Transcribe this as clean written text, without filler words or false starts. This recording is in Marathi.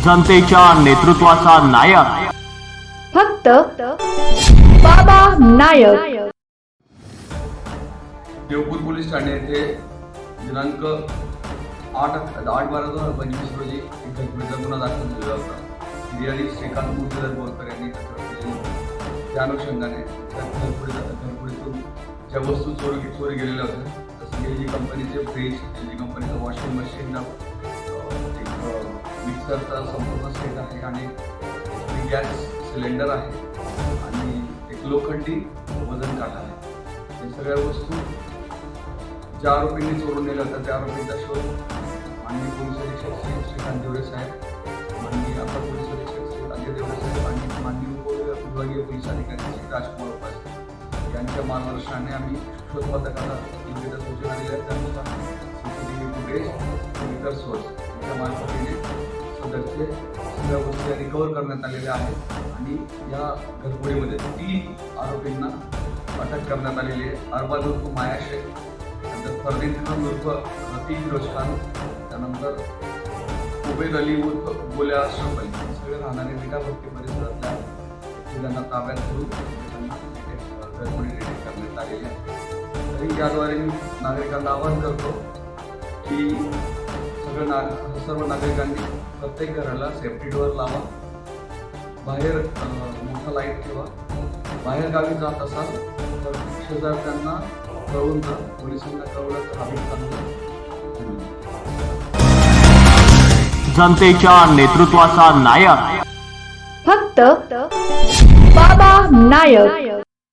जनतेच्या नेतृत्वाचा नायक फक्त बाबा नायक। देवपूर पोलीस ठाणे येथे दिनांक 8/12/2025 रोजी एक घटनेचा गुन्हा दाखल झालेला होता। फिर्यादी श्रीकांत मुरलीधर बोरकर यांनी तक्रार केली होती। त्या अनुषंगाने घरफोडीतून ज्या वस्तू चोरी गेलेल्या होत्या, जसं की LG कंपनीचे फ्रीज, LG कंपनीचं वॉशिंग मशीन, एक मिक्सरचा संपूर्ण सेट आहे आणि गॅस सिलेंडर आहे आणि एक लोखंडी वजन काटा आहे। हे सगळ्या वस्तू ज्या आरोपींनी चोरून नेल्या होत्या त्या आरोपींचा शोध माननीय पोलीस अधीक्षक श्री श्रीकांत देवरे साहेब, माननीय अपर पोलीस अधीक्षक श्री अजय देवरे साहेब आणि माननीय उपविभागीय पोलीस अधिकारी श्री राजकुमार उपाध्ये यांच्या मार्गदर्शनाने आम्ही शोध पथकाला योग्य सूचना दिल्या। त्यानुसार CCTV फुटेज, ट्विटर सोर्स यांच्या मार्फतीने सदरचे सगळ्या वस्तू रिकव्हर करण्यात आलेल्या आहेत आणि या घरफोडीमध्ये 3 आरोपींना अटक करण्यात आलेली आहे। अरबाज उर्फ माया शेख, नंतर फरदीन खान उर्फ रफीक फिरोज खान, त्यानंतर उबेद अली उर्फ गोल्या अशरफ अली, सगळे राहणारे विटाभट्टी परिसरातल्या व्यक्तींना ताब्यात घेऊन त्यांना घरफोडी डिटेक्ट करण्यात आलेली आहे। तरी याद्वारे मी नागरिकांना आवाहन करतो की सर्व नागरिकांनी प्रत्येक घराला सेफ्टी डोअर लावा, बाहेर मोठा लाईट ठेवा, बाहेर गावी जात असाल तर शेजारच्यांना कळवून जा, पोलिसांना कळवलं तर अधिक चांगलं। जनतेच्या नेतृत्वाचा नायक फक्त बाबा नायक।